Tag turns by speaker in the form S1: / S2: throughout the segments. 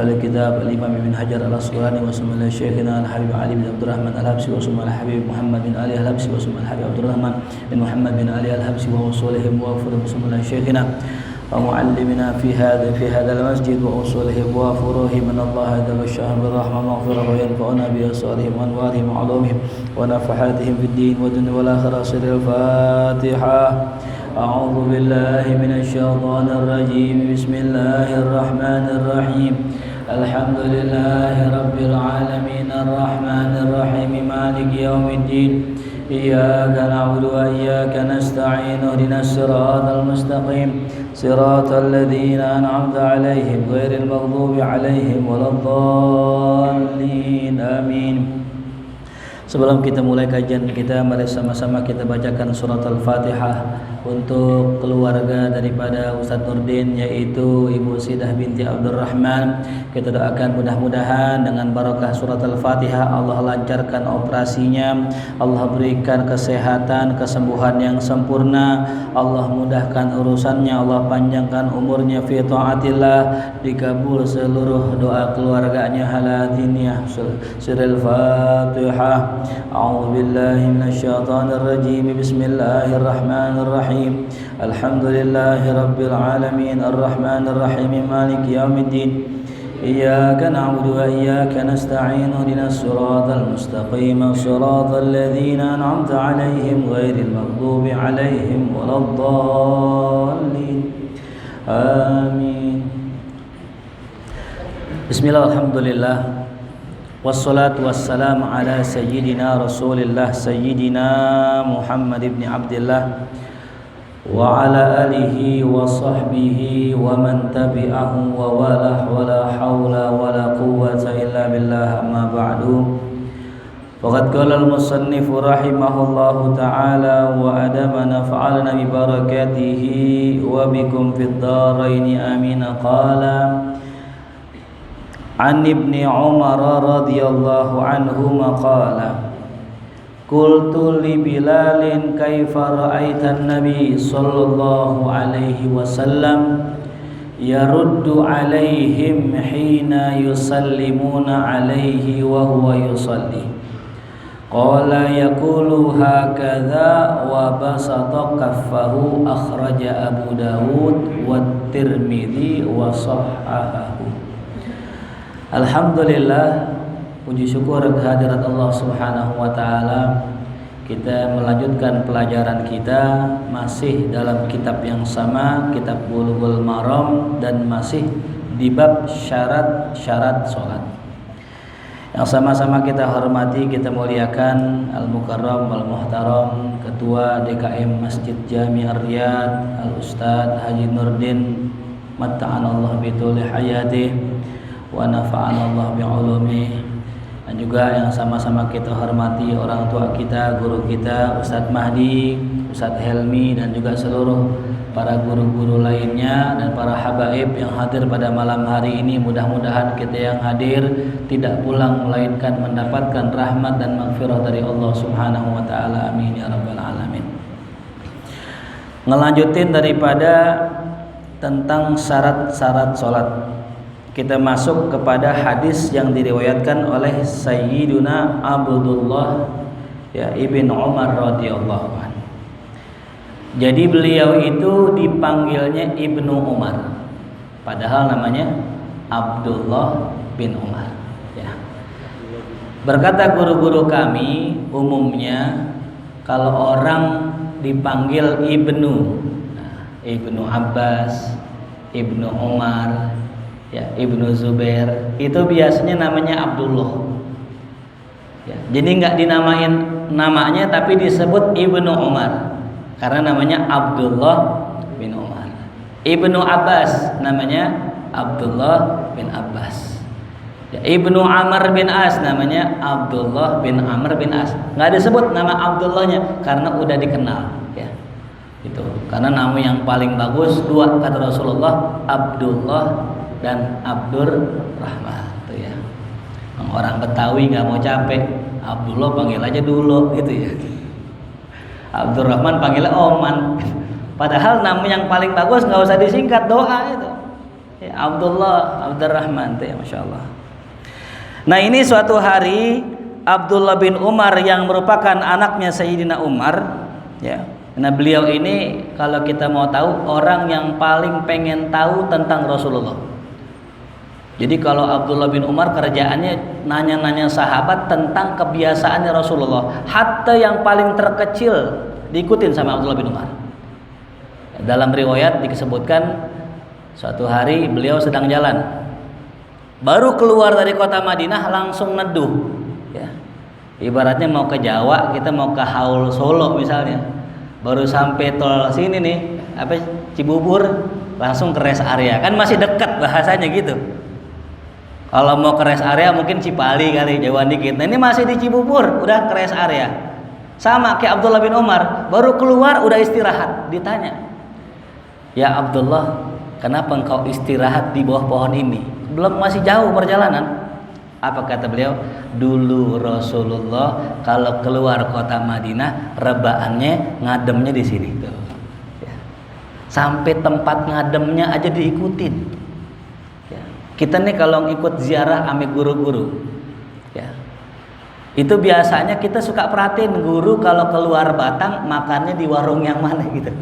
S1: الكتاب الإمام ابن حجر الأسقلاني وسمى شيخنا الحبيب علي بن عبد الرحمن الحبسي وسمى الحبيب محمد بن علي الحبسي وسمى الحبيب عبد الرحمن بن محمد بن علي الحبسي وأصولهم وفروعهم وسمى شيخنا ومعلمنا في هذا المسجد وأصولهم وفروعهم من الله جل شأنه بالرحمة والمغفرة وينفعنا بأسرارهم وأنوارهم وعلومهم ونفحاتهم في الدين والدنيا والآخرة. سر الفاتحة. أعوذ بالله من الشيطان الرجيم. بسم الله الرحمن الرحيم. الحمد لله رب العالمين الرحمن الرحيم مالك يوم الدين. إياك نعبد وإياك نستعين. اهدنا الصراط المستقيم صراط الذين أنعمت عليهم غير المغضوب عليهم ولا الضالين. آمين. Sebelum kita mulai kajian kita, mari sama-sama kita bacakan surat Al-Fatihah untuk keluarga daripada Ustadz Nurdin, yaitu Ibu Sidah binti Abdurrahman. Kita doakan mudah-mudahan dengan barakah surat Al-Fatihah Allah lancarkan operasinya, Allah berikan kesehatan, kesembuhan yang sempurna, Allah mudahkan urusannya, Allah panjangkan umurnya fi taatillah, dikabul seluruh doa keluarganya halatinnya. Surah Al-Fatihah. A'udzu billahi minasyaitonir rajim. Bismillahirrahmanirrahim. Alhamdulillahi rabbil alamin arrahmanir rahim maliki yaumiddin. Iyyaka na'budu wa iyyaka nasta'in. Ihdinas siratal mustaqim siratal ladzina an'amta 'alaihim ghairil maghdubi 'alaihim waladdallin. Amin. Bismillah, alhamdulillah. Wassalatu wassalamu ala sayyidina Rasulillah sayyidina Muhammad ibn Abdillah wa ala alihi wa sahbihi wa man tabi'ahum wa walah wa la hawla wa la quwwata illa billah. Amma ba'du. Faqad qala al-musannif rahimahullahu ta'ala wa adama naf'alna bi barakatihi wa bikum fid dharain amin. Qala An Ibni Umar radhiyallahu anhuma qala qultu li Bilalin kaifa ra'aitan nabi sallallahu alaihi wasallam yaruddu alaihim hina yusallimuna alaihi wa huwa yusalli. Qala yaqulu hakadha wa basata kaffahu. Akhraja Abu Dawud wa Tirmidzi wa sahhahahu. Alhamdulillah, puji syukur kehadirat Allah Subhanahu wa taala. Kita melanjutkan pelajaran kita masih dalam kitab yang sama, kitab Bulughul Maram, dan masih di bab syarat-syarat salat. Yang sama-sama kita hormati, kita muliakan Al-Mukarram Wal-Muhtaram Ketua DKM Masjid Jami Ar-Riyad Al-Ustadz Haji Nurdin matta'anallah bituli hayatih wa nafa'anallah bi'ulumih. Dan juga yang sama-sama kita hormati orang tua kita, guru kita Ustadz Mahdi, Ustadz Helmi, dan juga seluruh para guru-guru lainnya dan para habaib yang hadir pada malam hari ini. Mudah-mudahan kita yang hadir tidak pulang melainkan mendapatkan rahmat dan maghfirah dari Allah Subhanahu wa taala. Amin ya rabbal alamin. Ngelanjutin daripada tentang syarat-syarat salat, kita masuk kepada hadis yang diriwayatkan oleh Sayyiduna Abdullah ibn Umar radhiyallahu anhu. Jadi beliau itu dipanggilnya Ibnu Umar, padahal namanya Abdullah bin Umar. Berkata guru-guru kami, umumnya kalau orang dipanggil Ibnu, Ibnu Abbas, Ibnu Umar, Ibnu Zubair, itu biasanya namanya Abdullah. Jadi nggak dinamain namanya, tapi disebut Ibnu Umar karena namanya Abdullah bin Umar. Ibnu Abbas namanya Abdullah bin Abbas. Ibnu Amr bin As namanya Abdullah bin Amr bin As. Nggak disebut nama Abdullahnya karena udah dikenal. Itu karena nama yang paling bagus dua kata Rasulullah, Abdullah dan Abdurrahman. Itu ya. Orang Betawi nggak mau capek, Abdullah panggil aja dulu gitu ya. Abdurrahman panggilnya Oman. Padahal nama yang paling bagus nggak usah disingkat, doa itu. Ya, Abdullah, Abdurrahman teh, masya Allah. Nah ini suatu hari Abdullah bin Umar yang merupakan anaknya Sayyidina Umar, ya. Nah beliau ini kalau kita mau tahu orang yang paling pengen tahu tentang Rasulullah. Jadi kalau Abdullah bin Umar kerjaannya nanya-nanya sahabat tentang kebiasaannya Rasulullah, hatta yang paling terkecil diikutin sama Abdullah bin Umar. Dalam riwayat disebutkan suatu hari beliau sedang jalan, baru keluar dari kota Madinah langsung neduh, ya. Ibaratnya mau ke Jawa, kita mau ke Haul Solo misalnya, baru sampai tol sini nih, Cibubur, langsung ke rest area, kan masih dekat bahasanya gitu. Kalau mau ke rest area mungkin Cipali kali, jauhan dikit. Nah ini masih di Cibubur, udah ke rest area. Sama kayak Abdullah bin Umar, baru keluar udah istirahat, ditanya, ya Abdullah, kenapa engkau istirahat di bawah pohon ini? Belum, masih jauh perjalanan. Apa kata beliau? Dulu Rasulullah kalau keluar kota Madinah, rebaannya ngademnya di sini tuh. Ya. Sampai tempat ngademnya aja diikutin. Ya. Kita nih kalau ikut ziarah ame guru-guru, ya. Itu biasanya kita suka perhatiin guru kalau keluar Batang makannya di warung yang mana gitu.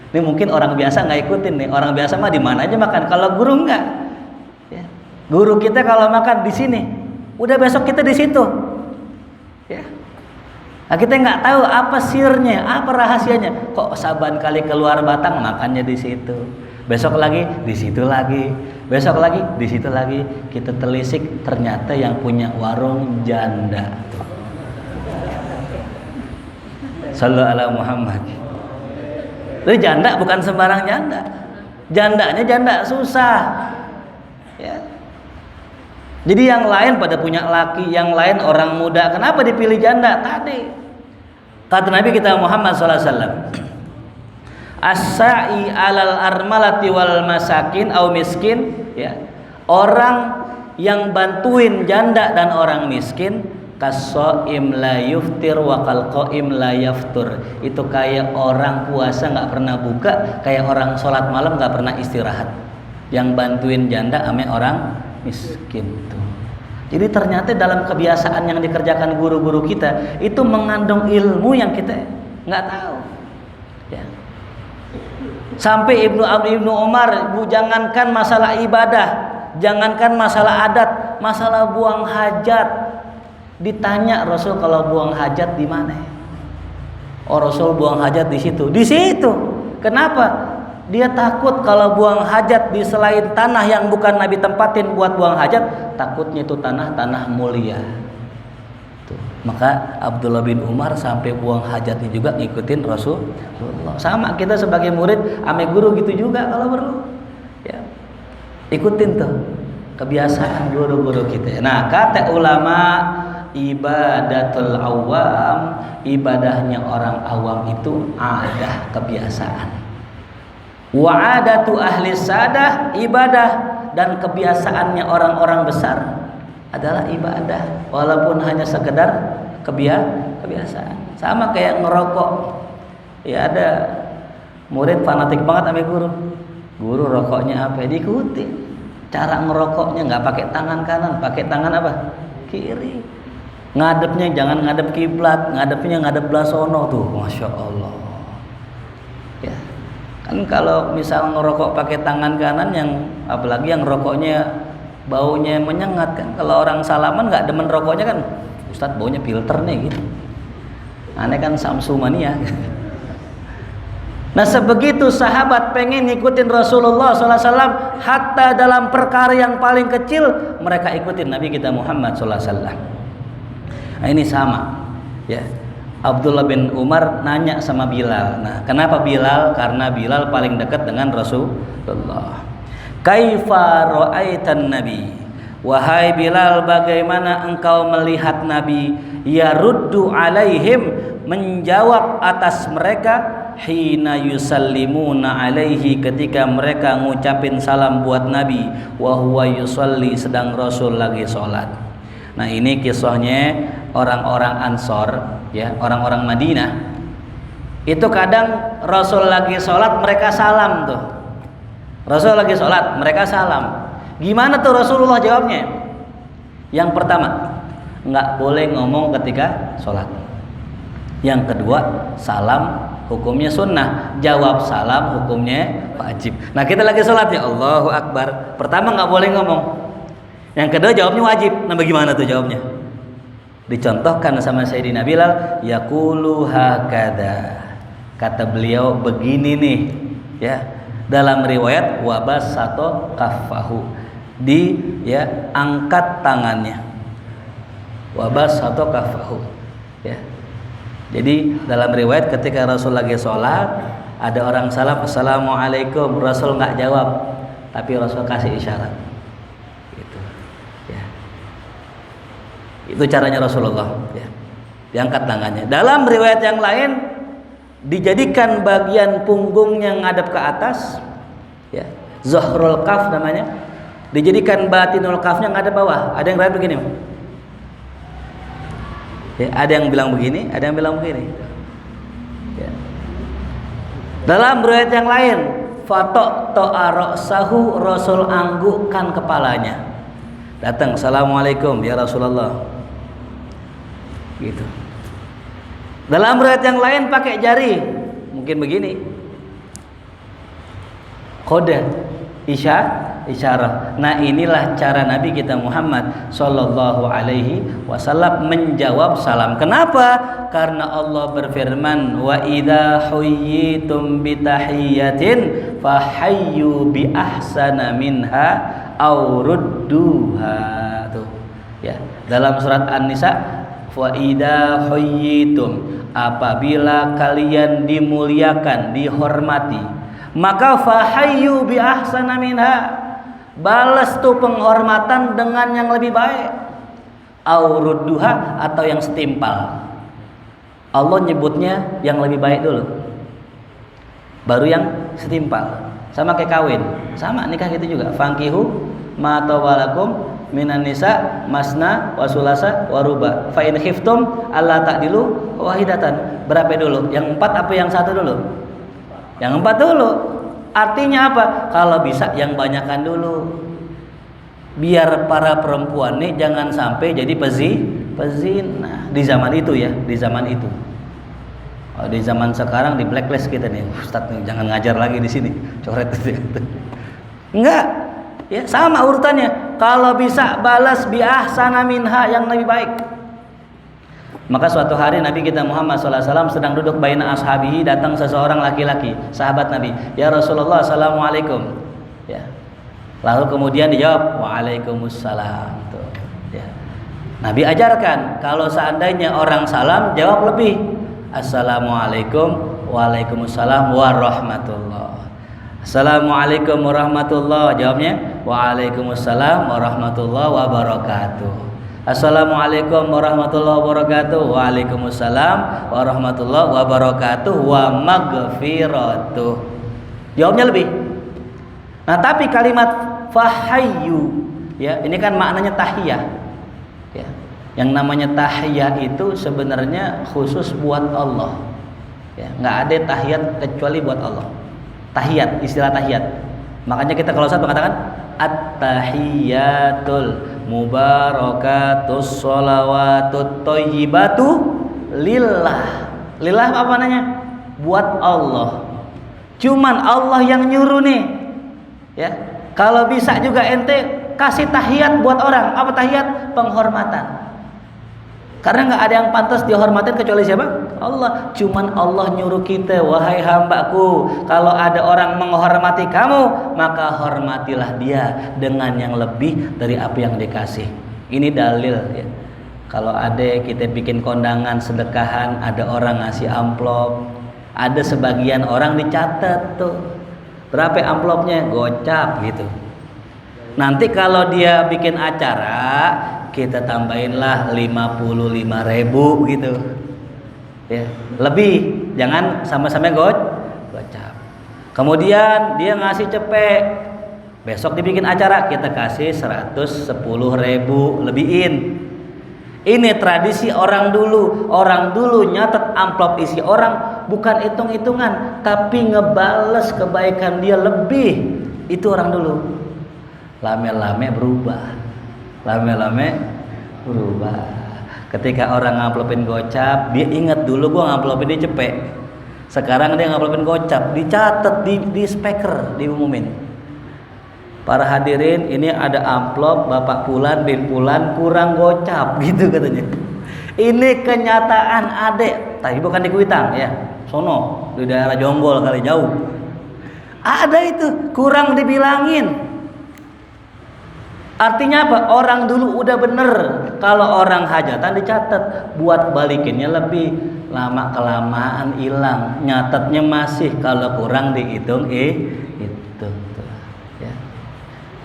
S1: Ini mungkin orang biasa nggak ikutin nih. Orang biasa mah di mana aja makan. Kalau guru nggak. Ya. Guru kita kalau makan di sini, udah besok kita di situ. Ya. Nah, kita nggak tahu apa sirnya, apa rahasianya. Kok saban kali keluar Batang makannya di situ. Besok lagi di situ lagi. Besok lagi di situ lagi. Kita telisik ternyata yang punya warung janda. Sallallahu alaihi Muhammad. Jadi janda bukan sembarang janda. Jandanya janda susah. Ya. Jadi yang lain pada punya laki, yang lain orang muda. Kenapa dipilih janda? Tadi kata Nabi kita Muhammad SAW, as-sa'i alal armalati wal masakin au miskin, ya. Orang yang bantuin janda dan orang miskin, kasoim la yuftir wa qalqaim la yaftur. Itu kayak orang puasa nggak pernah buka, kayak orang sholat malam nggak pernah istirahat. Yang bantuin janda ame orang miskin tuh. Jadi ternyata dalam kebiasaan yang dikerjakan guru-guru kita itu mengandung ilmu yang kita nggak tahu. Ya. Sampai Ibnu Umar, jangankan masalah ibadah, jangankan masalah adat, masalah buang hajat. Ditanya Rasul kalau buang hajat di mana? Oh Rasul buang hajat di situ. Di situ. Kenapa? Dia takut kalau buang hajat di selain tanah yang bukan Nabi tempatin buat buang hajat, takutnya itu tanah mulia. Tuh. Maka Abdullah bin Umar sampai buang hajatnya juga ngikutin Rasulullah. Sama kita sebagai murid, ame guru gitu juga kalau perlu. Ya. Ikutin tuh kebiasaan guru-guru kita. Nah, kata ulama, ibadatul awam, ibadahnya orang awam itu ada kebiasaan. Wa'adatu ahli sadah, ibadah dan kebiasaannya orang-orang besar adalah ibadah, walaupun hanya sekedar kebiasaan. Sama kayak ngerokok. Ya ada murid fanatik banget sama guru. Guru rokoknya apa? Diikuti. Cara ngerokoknya nggak pakai tangan kanan, pakai tangan apa? Kiri. Ngadepnya jangan ngadep kiblat, ngadepnya ngadep belah sono tuh, masya Allah. Ya. Kan kalau misal ngerokok pakai tangan kanan, yang apalagi yang rokoknya baunya menyengat kan, kalau orang salaman nggak demen rokoknya kan, Ustadz baunya filter nih gitu. Aneh kan samsumania. Nah sebegitu sahabat pengen ngikutin Rasulullah SAW, hatta dalam perkara yang paling kecil mereka ikutin Nabi kita Muhammad SAW. Nah ini sama, ya. Abdullah bin Umar nanya sama Bilal. Nah, kenapa Bilal? Karena Bilal paling dekat dengan Rasulullah. Kaifa ra'aitan Nabi? Wahai Bilal, bagaimana engkau melihat Nabi? Yaruddu alaihim, menjawab atas mereka, hina yusallimuna alaihi, ketika mereka ngucapin salam buat Nabi, wa huwa yusalli, sedang Rasul lagi sholat. Nah ini kisahnya orang-orang Ansor, ya, orang-orang Madinah. Itu kadang Rasul lagi sholat mereka salam tuh. Rasul lagi sholat, mereka salam. Gimana tuh Rasulullah jawabnya? Yang pertama, nggak boleh ngomong ketika sholat. Yang kedua, salam hukumnya sunnah, jawab salam hukumnya wajib. Nah kita lagi sholat ya Allahu Akbar, pertama nggak boleh ngomong. Yang kedua jawabnya wajib. Nah bagaimana tuh jawabnya? Dicontohkan sama Sayyidina Bilal, yaqulu hakada. Kata beliau begini nih, ya. Dalam riwayat wabas sato kafahu, angkat tangannya, wabas sato kafahu, ya. Jadi dalam riwayat ketika Rasul lagi sholat, ada orang salam assalamualaikum, Rasul nggak jawab, tapi Rasul kasih isyarat, gitu, ya. Itu caranya Rasulullah, ya. Diangkat tangannya. Dalam riwayat yang lain dijadikan bagian punggungnya ngadap ke atas, ya, zahrul kaf namanya. Dijadikan batinul kafnya ngadap bawah. Ada yang riwayat begini, ya, ada yang bilang begini, ada yang bilang begini, ya. Dalam riwayat yang lain, fatok to'aroksahu, Rasul anggukkan kepalanya. Datang, assalamualaikum ya Rasulullah, gitu. Dalam riwayat yang lain pakai jari, mungkin begini, kode, isyarah. Nah inilah cara Nabi kita Muhammad Sallallahu Alaihi Wasallam menjawab salam. Kenapa? Karena Allah berfirman, wa idza huyyitum bitahiyyatin fahayyu bi ahsana minha aw rudduha. Tuh, ya. Dalam surat An-Nisa, wa idza huyyitum, apabila kalian dimuliakan, dihormati, maka fahayyu bi ahsana minha, balas tuh penghormatan dengan yang lebih baik, aurudduha, atau yang setimpal. Allah nyebutnya yang lebih baik dulu, baru yang setimpal. Sama kayak kawin, sama nikah gitu juga. Fankihu ma tawalakum minan nisa masna wa sulasa wa ruba fa in khiftum alla ta'dilu wahidatan. Berapa dulu? Yang 4 apa yang 1 dulu? Yang 4 dulu. Artinya apa? Kalau bisa yang banyakan dulu, biar para perempuan nih jangan sampai jadi pezina di zaman itu, ya, di zaman itu. Oh, di zaman sekarang di blacklist kita nih, Ustaz nih, jangan ngajar lagi di sini, coret itu. Enggak, ya sama urutannya. Kalau bisa balas bi ahsana minha, yang lebih baik. Maka suatu hari Nabi kita Muhammad SAW sedang duduk baina ashabihi, datang seseorang laki-laki, sahabat Nabi. Ya Rasulullah, assalamualaikum. Ya. Lalu kemudian dijawab, waalaikumsalam. Tuh, ya. Nabi ajarkan, kalau seandainya orang salam, jawab lebih. Assalamualaikum, waalaikumsalam warahmatullah. Assalamualaikum warahmatullah, jawabnya waalaikumsalam warahmatullah wabarakatuh. Assalamualaikum warahmatullahi wabarakatuh. Waalaikumsalam warahmatullahi wabarakatuh wa maghfiratuh. Jawabnya lebih. Nah, tapi kalimat fahayyu, ya, ini kan maknanya tahiyah. Ya. Yang namanya tahiyah itu sebenarnya khusus buat Allah. Ya, enggak ada tahiyat kecuali buat Allah. Tahiyat, istilah tahiyat. Makanya kita kalau Ustaz mengatakan at-tahiyatul mubarakatus sholawatut thayyibatu lillah. Lillah apa namanya? Buat Allah. Cuman Allah yang nyuruh nih. Ya. Kalau bisa juga ente kasih tahiyat buat orang. Apa tahiyat? Penghormatan. Karena nggak ada yang pantas dihormatin kecuali siapa? Allah. Cuman Allah nyuruh kita, wahai hambaku, kalau ada orang menghormati kamu, maka hormatilah dia dengan yang lebih dari apa yang dikasih. Ini dalil, ya. Kalau ada kita bikin kondangan sedekahan, ada orang ngasih amplop, ada sebagian orang dicatat tuh, berapa amplopnya, gocap gitu. Nanti kalau dia bikin acara, kita tambahinlah 55.000 gitu, ya, lebih, jangan sama-sama gocap. Kemudian dia ngasih cepek, besok dibikin acara, kita kasih 110.000 lebihin. Ini tradisi orang dulu. Orang dulu nyatet amplop isi orang bukan hitung-hitungan, tapi ngebales kebaikan dia lebih Itu orang dulu. Lame-lame berubah. Lame-lame berubah. Ketika orang ngamplopin gocap, dia ingat dulu gua ngamplopin dia cepet. Sekarang dia ngamplopin gocap, dicatat di speaker, diumumin. Para hadirin, ini ada amplop Bapak Pulan bin Pulan kurang gocap gitu katanya. Ini kenyataan adek, tapi bukan di Kuitang ya. Sono di daerah Jonggol kali jauh. Ada itu kurang dibilangin. Artinya apa? Orang dulu udah bener. Kalau orang hajatan dicatat, buat balikinnya lebih lama kelamaan hilang. Nyatetnya masih, kalau kurang dihitung itu. Ya.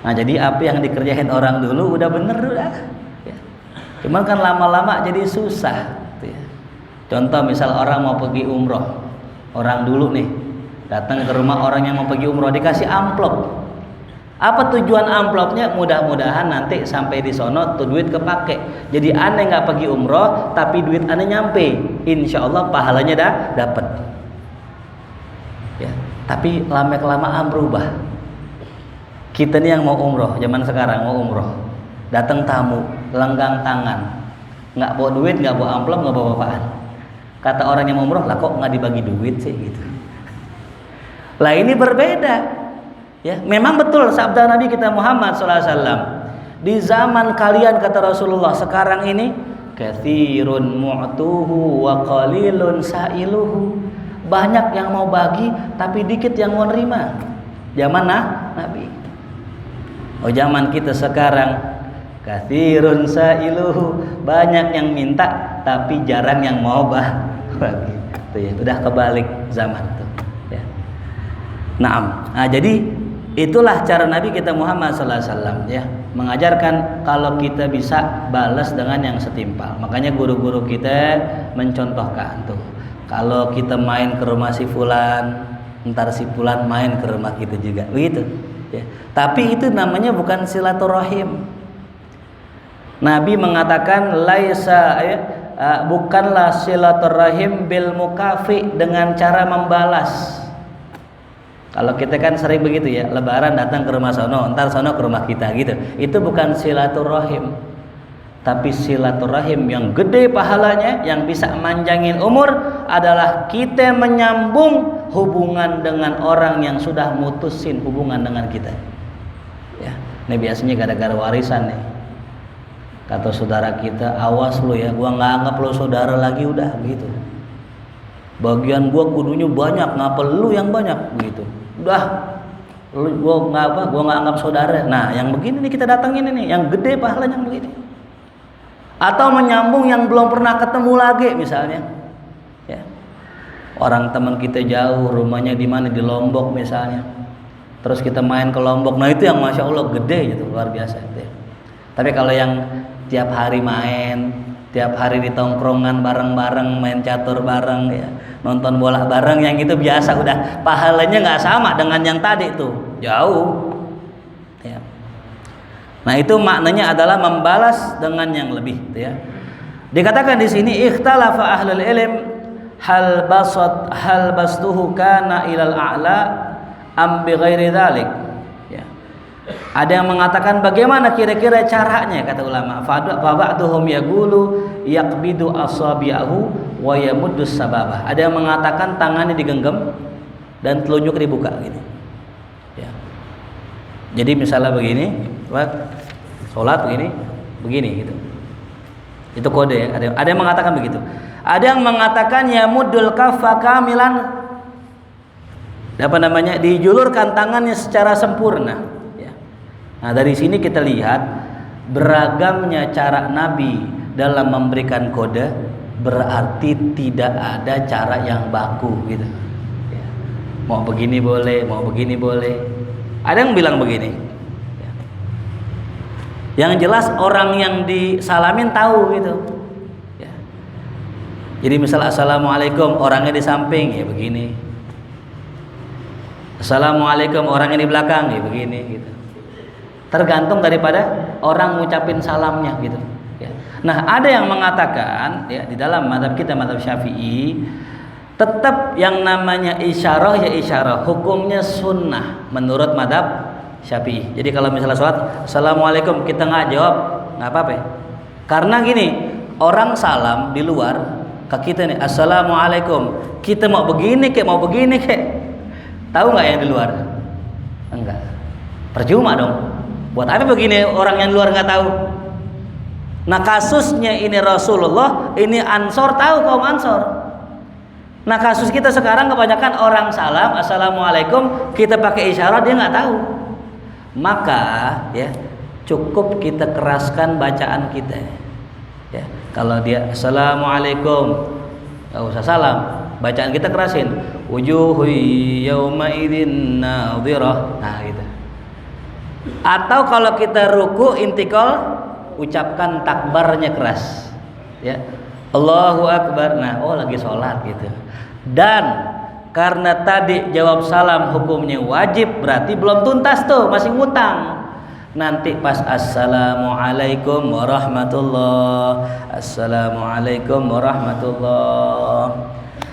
S1: Nah jadi apa yang dikerjain orang dulu udah bener udah. Ya. Cuman kan lama-lama jadi susah. Ya. Contoh misal orang mau pergi umroh, orang dulu nih datang ke rumah orang yang mau pergi umroh dikasih amplop. Apa tujuan amplopnya? Mudah-mudahan nanti sampai di sono tuh duit kepake. Jadi aneh nggak pergi umroh, tapi duit aneh nyampe. Insya Allah pahalanya dah dapat. Ya, tapi lama kelamaan berubah. Kita nih yang mau umroh, zaman sekarang mau umroh, datang tamu, lenggang tangan, nggak bawa duit, nggak bawa amplop, nggak bawa apaan. Kata orang yang mau umroh, lah kok nggak dibagi duit sih gitu. Lah ini berbeda. Ya, memang betul sabda Nabi kita Muhammad SAW. Di zaman kalian kata Rasulullah sekarang ini, katsirun mu'tuhu wa qalilun sa'iluhu. Banyak yang mau bagi tapi dikit yang mau nerima. Zaman Nabi. Oh zaman kita sekarang, katsirun sa'iluhu. Banyak yang minta tapi jarang yang mau bagi. Tuh ya, udah kebalik zaman tuh. Ya. Naam. Nah, jadi itulah cara Nabi kita Muhammad SAW ya, mengajarkan kalau kita bisa balas dengan yang setimpal. Makanya guru-guru kita mencontohkan tuh, kalau kita main ke rumah si fulan, ntar si fulan main ke rumah kita juga, begitu ya. Tapi itu namanya bukan silaturahim. Nabi mengatakan laisa ya, bukanlah silaturahim bil mukafi, dengan cara membalas. Kalau kita kan sering begitu ya, lebaran datang ke rumah sono, ntar sono ke rumah kita gitu. Itu bukan silaturahim. Tapi silaturahim yang gede pahalanya, yang bisa manjangin umur adalah kita menyambung hubungan dengan orang yang sudah mutusin hubungan dengan kita. Ya, ini biasanya gara-gara warisan nih. Kata saudara kita, awas lu ya, gua nggak anggap lu saudara lagi, udah begitu. Bagian gua kudunya banyak, ngapa lu yang banyak begitu. Udah, gua nggak anggap saudara. Nah, yang begini nih kita datangin ini, yang gede pahalanya yang begini. Atau menyambung yang belum pernah ketemu lagi misalnya. Ya. Orang teman kita jauh, rumahnya di mana, di Lombok misalnya. Terus kita main ke Lombok, nah itu yang masya Allah gede gitu, luar biasa. Gitu ya. Tapi kalau yang tiap hari main, tiap hari di tongkrongan bareng-bareng, main catur bareng ya, nonton bola bareng, yang itu biasa, udah pahalanya nggak sama dengan yang tadi tuh, jauh ya. Nah itu maknanya adalah membalas dengan yang lebih ya. Dikatakan di sini ikhtalafa ahlul ilm hal bastuhu kana ilal a'la am bi ghairi dzalik. Ada yang mengatakan bagaimana kira-kira caranya, kata ulama. Fa ba'duhum yaqulu yaqbidu asabi'ahu wa yamuddu sababah. Ada yang mengatakan tangannya digenggam dan telunjuk dibuka gini. Ya. Jadi misalnya begini, sholat begini gitu. Itu kode ya. Ada yang mengatakan begitu. Ada yang mengatakan yamuddul kaffa kamilan. Dijulurkan tangannya secara sempurna. Nah dari sini kita lihat beragamnya cara Nabi dalam memberikan kode, berarti tidak ada cara yang baku gitu. Ya. Mau begini boleh, mau begini boleh. Ada yang bilang begini. Ya. Yang jelas orang yang disalamin tahu gitu. Ya. Jadi misal assalamualaikum, orangnya di samping ya begini. Assalamualaikum, orangnya di belakang ya begini gitu. Tergantung daripada orang ngucapin salamnya gitu ya. Nah ada yang mengatakan ya, di dalam mazhab kita, mazhab Syafi'i, tetap yang namanya isyarah ya isyarah, hukumnya sunnah menurut mazhab Syafi'i. Jadi kalau misalnya sholat, assalamualaikum, kita nggak jawab, nggak apa-apa. Karena gini, orang salam di luar ke kita nih, assalamualaikum, kita mau begini kek, tahu nggak yang di luar? Enggak. Percuma dong. Buat apa begini orang yang di luar nggak tahu? Nah kasusnya ini Rasulullah, ini Ansor tahu, kaum Ansor. Nah kasus kita sekarang kebanyakan orang salam assalamualaikum, kita pakai isyarat, dia nggak tahu. Maka ya cukup kita keraskan bacaan kita. Ya, kalau dia assalamualaikum, nggak usah salam, bacaan kita kerasin. Wujuhu yauma idzin nadhirah. Nah gitu. Atau kalau kita ruku intikal, ucapkan takbarnya keras. Ya. Allahu Akbar. Nah, oh lagi sholat gitu. Dan karena tadi jawab salam hukumnya wajib, berarti belum tuntas tuh, masih ngutang. Nanti pas assalamualaikum warahmatullah, assalamualaikum warahmatullah,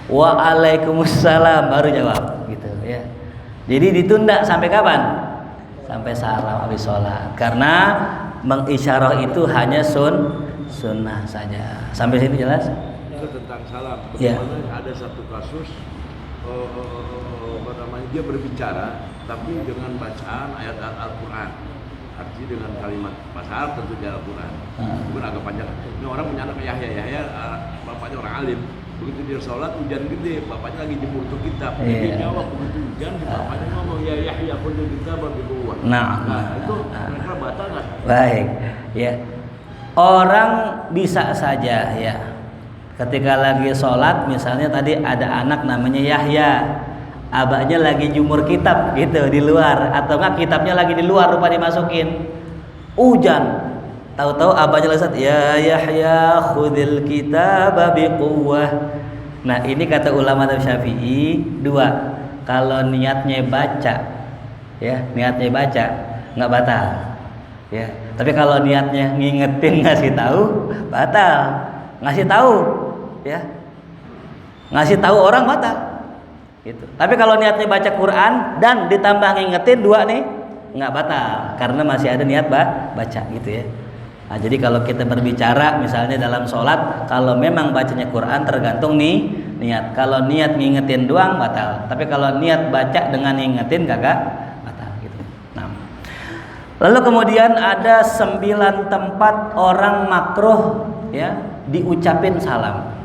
S1: waalaikumsalam, baru jawab gitu ya. Jadi ditunda sampai kapan? Sampai salam habis sholat. Karena mengisyarah itu hanya sunnah saja. Sampai sini jelas?
S2: Itu tentang salam.
S1: Ya.
S2: Bagaimana ada satu kasus dia berbicara tapi dengan bacaan ayat Al-Quran, artinya dengan kalimat bahasa Arab tentu di Al-Quran. Mungkin agak panjang. Ini orang punya anak Yahya, bapaknya orang alim. Begitu dia sholat hujan gede, bapaknya lagi jemur tuh kitab. Dia jawab begitu hujan, bapaknya ngomong ya Yahya kuntu kitab berbuah. Nah itu mereka batal nggak?
S1: Baik, ya. Orang bisa saja ya. Ketika lagi sholat, misalnya tadi ada anak namanya Yahya, abahnya lagi jumur kitab gitu di luar, atau enggak kitabnya lagi di luar lupa dimasukin, hujan, tahu-tahu abahnya lezat, ya Yahya khudil kitab biquwwah. Nah ini kata ulama Syafi'i dua, kalau niatnya baca ya, niatnya baca nggak batal ya, tapi kalau niatnya ngingetin ngasih tahu batal. Ngasih tahu ya, ngasih tahu orang batal gitu. Tapi kalau niatnya baca Quran dan ditambah ngingetin dua nih nggak batal, karena masih ada niat baca gitu ya. Nah, jadi kalau kita berbicara misalnya dalam sholat, kalau memang bacanya Quran tergantung nih niat. Kalau niat ngingetin doang batal, tapi kalau niat baca dengan ngingetin kagak batal gitu. Nah, lalu kemudian ada 9 tempat orang makruh ya diucapin salam.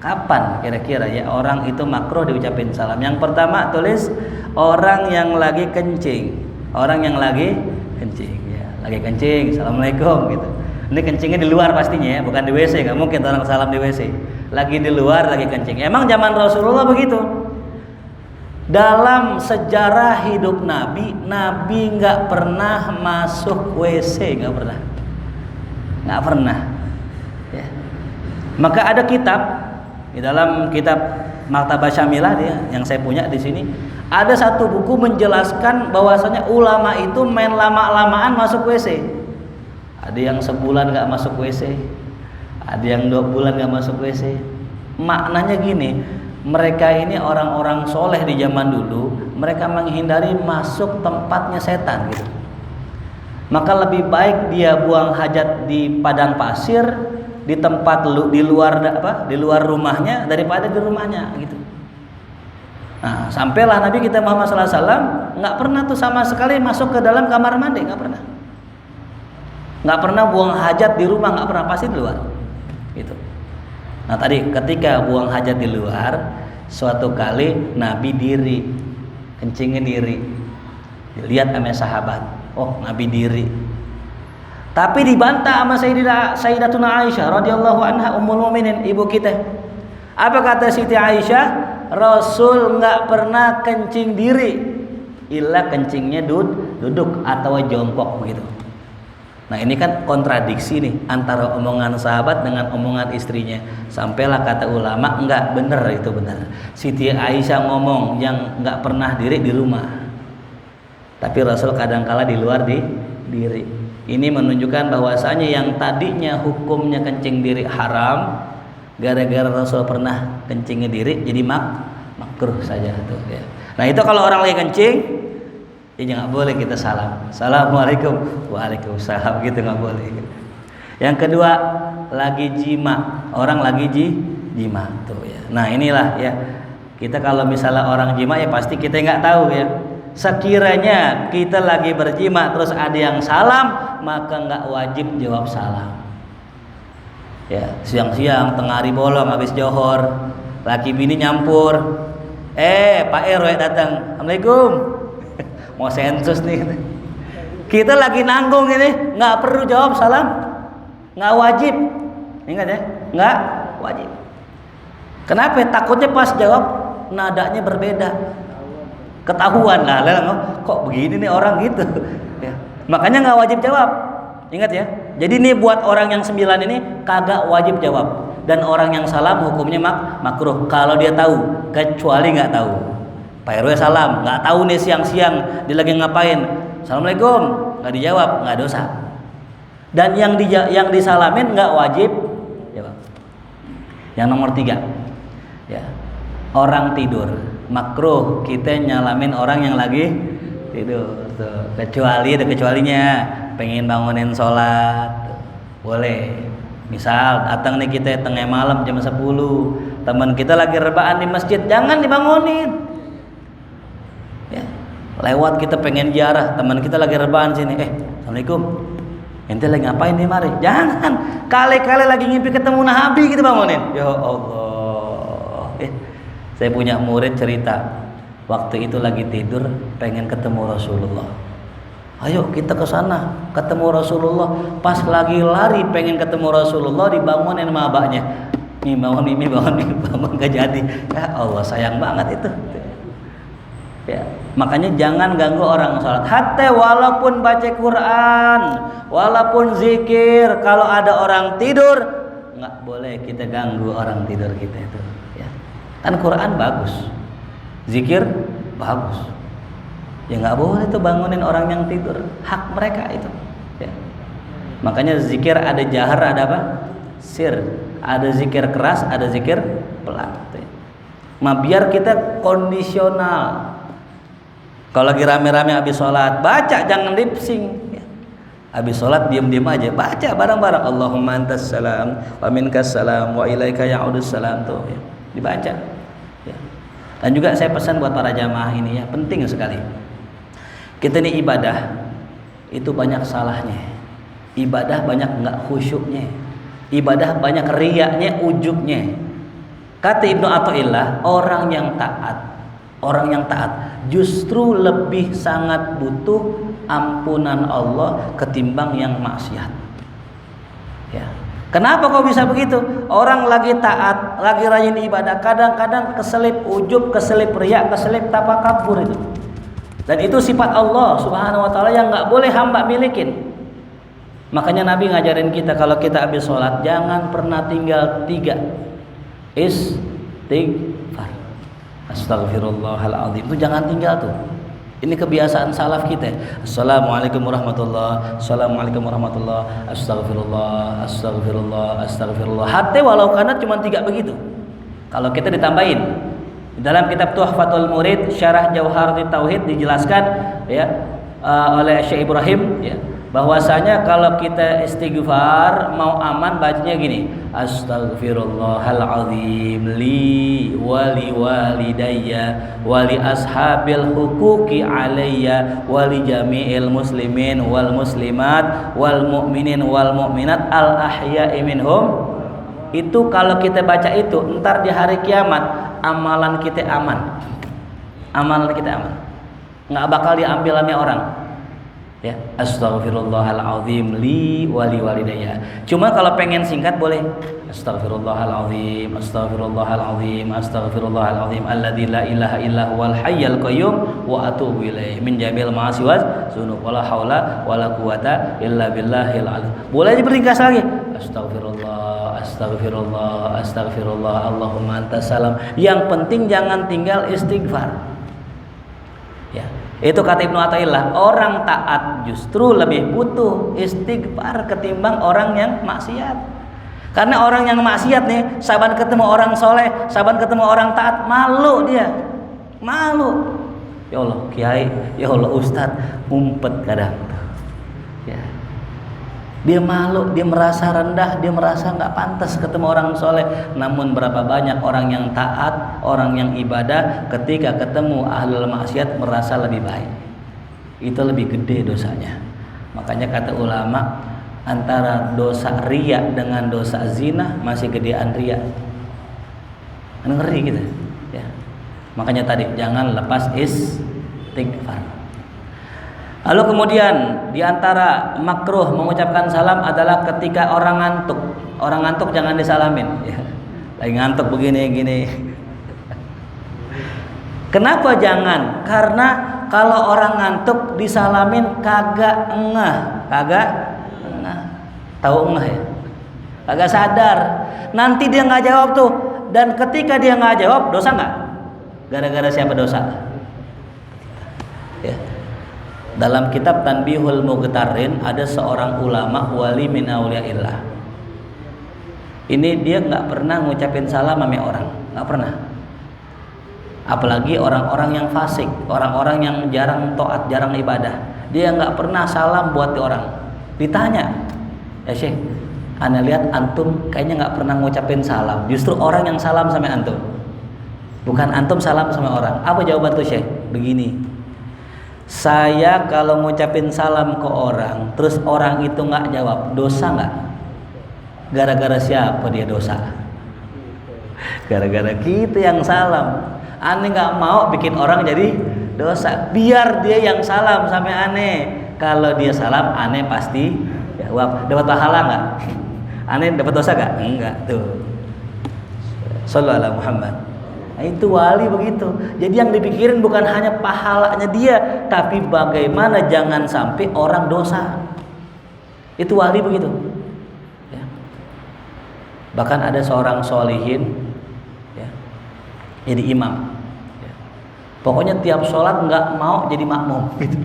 S1: Kapan kira-kira ya orang itu makruh diucapin salam? Yang pertama tulis orang yang lagi kencing. Orang yang lagi kencing ya, lagi kencing, assalamualaikum gitu. Ini kencingnya di luar pastinya ya, bukan di WC, nggak mungkin orang salam di WC. Lagi di luar, lagi kencing. Emang zaman Rasulullah begitu. Dalam sejarah hidup Nabi nggak pernah masuk WC, nggak pernah. Ya. Maka ada kitab di dalam kitab Maktabah Syamilah dia yang saya punya di sini, ada satu buku menjelaskan bahwasanya ulama itu main lama-lamaan masuk WC. Ada yang sebulan nggak masuk WC, ada yang 2 bulan nggak masuk WC. Maknanya gini, mereka ini orang-orang soleh di zaman dulu, mereka menghindari masuk tempatnya setan gitu. Maka lebih baik dia buang hajat di padang pasir, di tempat di luar rumahnya daripada di rumahnya gitu. Nah, sampailah Nabi kita Muhammad SAW nggak pernah tuh sama sekali masuk ke dalam kamar mandi, nggak pernah buang hajat di rumah, nggak pernah, pasti di luar gitu. Nah tadi ketika buang hajat di luar, suatu kali Nabi diri, kencingnya diri, dilihat sama sahabat, oh Nabi diri. Tapi dibantah sama Sayyidatuna Aisyah radhiyallahu anha ummul mukminin, ibu kita. Apa kata Siti Aisyah? Rasul nggak pernah kencing diri, illa kencingnya duduk atau jongkok begitu. Nah ini kan kontradiksi nih antara omongan sahabat dengan omongan istrinya. Sampailah kata ulama, enggak benar, itu benar. Siti Aisyah ngomong yang nggak pernah diri di rumah, tapi Rasul kadangkala di luar diri. Ini menunjukkan bahwasanya yang tadinya hukumnya kencing diri haram, gara-gara Rasul pernah kencingnya diri jadi makruh saja tuh ya. Nah itu kalau orang lagi kencing Jadi nggak boleh kita salam. Assalamualaikum, waalaikumsalam gitu nggak boleh. Yang kedua, lagi jima, orang lagi jima tuh ya. Nah inilah ya, kita kalau misalnya orang jima ya pasti kita nggak tahu ya. Sekiranya kita lagi berjima terus ada yang salam, maka nggak wajib jawab salam. Ya, siang-siang tengah hari bolong habis johor, laki bini nyampur, Pak RW datang, Assalamualaikum, mau sensus nih, kita lagi nanggung ini, nggak perlu jawab salam, nggak wajib, ingat ya, nggak wajib. Kenapa? Takutnya pas jawab nadanya berbeda, ketahuan lah, kok begini nih orang gitu, ya. Makanya nggak wajib jawab, ingat ya. Jadi ini buat orang yang 9 ini kagak wajib jawab. Dan orang yang salam hukumnya makruh kalau dia tahu, kecuali nggak tahu. Pak RW salam, nggak tahu nih siang-siang dia lagi ngapain. Assalamualaikum, nggak dijawab, nggak dosa. Dan yang disalamin nggak wajib jawab. Yang nomor 3, ya, orang tidur makruh kita nyalamin orang yang lagi tidur. Tuh. Kecuali ada kecualinya, pengen bangunin sholat, boleh. Misal datang nih kita tengah malam jam 10, teman kita lagi rebahan di masjid, jangan dibangunin. Ya, lewat kita pengen ziarah, teman kita lagi rebahan sini, Assalamualaikum, ente lagi ngapain nih mari? Jangan, kali-kali lagi ngimpi ketemu Nabi kita bangunin. Ya Allah, saya punya murid cerita, waktu itu lagi tidur pengen ketemu Rasulullah. Ayo kita ke sana ketemu Rasulullah. Pas lagi lari pengen ketemu Rasulullah dibangunin sama abahnya. Bangun gak jadi. Ya Allah sayang banget itu. Ya, makanya jangan ganggu orang sholat. Hatta walaupun baca Quran, walaupun zikir, kalau ada orang tidur nggak boleh kita ganggu orang tidur kita itu. Ya. Kan Quran bagus, zikir bagus. Ya nggak boleh tuh bangunin orang yang tidur, hak mereka itu. Ya. Makanya zikir ada jahar, ada apa? Sir. Ada zikir keras, ada zikir pelan. Ya. Biar kita kondisional. Kalau lagi rame-rame habis sholat, baca jangan lip sync. Ya. Habis sholat diam-diam aja, baca bareng-bareng. Allahumma antas salam, wa minkas salam, wa ilaika ya'udus salam tuh. Ya. Dibaca. Ya. Dan juga saya pesan buat para jamaah ini ya, penting sekali. Kita ini ibadah itu banyak salahnya, ibadah banyak nggak khusyuknya, ibadah banyak riyaknya, ujubnya. Kata Ibnu Athaillah, orang yang taat justru lebih sangat butuh ampunan Allah ketimbang yang maksiat. Ya. Kenapa kok bisa begitu? Orang lagi taat, lagi rajin ibadah, kadang-kadang keselip ujub, keselip riyak, keselip takabur itu. Dan itu sifat Allah Subhanahu wa taala yang enggak boleh hamba milikin. Makanya Nabi ngajarin kita kalau kita habis sholat jangan pernah tinggal 3 istighfar. Astagfirullahaladzim, itu jangan tinggal tuh. Ini kebiasaan salaf kita. Assalamualaikum warahmatullahi, assalamualaikum warahmatullahi, astagfirullah, astagfirullah, astagfirullah. Hatta walau karena cuma 3 begitu. Kalau kita ditambahin. Dalam kitab Tuhfatul Murid Syarah Jauharatul Tauhid dijelaskan ya oleh Syekh Ibrahim ya, bahwasanya kalau kita istighfar mau aman bacanya gini, Astaghfirullahalazim li wali walidayya wali ashabil huquqi alayya wali jami'il muslimin wal muslimat wal mu'minin wal mu'minat al ahya'i minhum. Itu kalau kita baca itu ntar di hari kiamat amalan kita aman, nggak bakal diambil sama orang. Ya, Astaghfirullahalazim li wali walidayya. Cuma kalau pengen singkat boleh Astaghfirullahalazim, Astaghfirullahalazim, Astaghfirullahalazim alladzi la ilaha illa huwal hayyul qayyum wa atubu ilaih min jamil ma'asi waz dzunub wala haula wala quwata illa billahil azim. Boleh diperingkas lagi Astaghfirullah, Astaghfirullah, Astaghfirullah, Allahumma antas salam. Yang penting jangan tinggal istighfar. Ya, itu kata Ibnu Athaillah, orang taat justru lebih butuh istighfar ketimbang orang yang maksiat. Karena orang yang maksiat nih, saban ketemu orang soleh, saban ketemu orang taat, malu dia, malu. Ya Allah kiai, ya Allah ustadz, ngumpet kadang. Ya. Dia malu, dia merasa rendah, dia merasa nggak pantas ketemu orang soleh. Namun berapa banyak orang yang taat, orang yang ibadah, ketika ketemu ahlul maksiat merasa lebih baik. Itu lebih gede dosanya. Makanya kata ulama, antara dosa riya dengan dosa zina masih gedean riya. Ngeri gitu. Ya. Makanya tadi jangan lepas istighfar. Lalu kemudian diantara makruh mengucapkan salam adalah ketika orang ngantuk. Orang ngantuk jangan disalamin. Ya. Lagi ngantuk begini gini. Kenapa jangan? Karena kalau orang ngantuk disalamin kagak ngeh, tahu ngeh ya? Kagak sadar. Nanti dia nggak jawab tuh. Dan ketika dia nggak jawab, dosa nggak? Gara-gara siapa dosa? Ya. Dalam kitab Tanbihul Mughtarin ada seorang ulama wali min auliyaillah. Ini dia nggak pernah ngucapin salam sama orang, nggak pernah. Apalagi orang-orang yang fasik, orang-orang yang jarang taat, jarang ibadah, dia nggak pernah salam buat orang. Ditanya, ya Syekh, ana lihat antum kayaknya nggak pernah ngucapin salam. Justru orang yang salam sama antum, bukan antum salam sama orang. Apa jawaban tuh Syekh? Begini. Saya kalau ngucapin salam ke orang, terus orang itu nggak jawab, dosa nggak? Gara-gara siapa dia dosa? Gara-gara kita yang salam. Aneh nggak mau bikin orang jadi dosa. Biar dia yang salam sampai aneh. Kalau dia salam, aneh pasti jawab. Dapat pahala nggak? Aneh dapat dosa nggak? Enggak tuh. Sallallahu alaihi Muhammad. Nah, itu wali begitu. Jadi yang dipikirin bukan hanya pahalanya dia, tapi bagaimana jangan sampai orang dosa. Itu wali begitu. Ya. Bahkan ada seorang solihin, ya, jadi imam. Ya. Pokoknya tiap sholat nggak mau jadi makmum, gitu.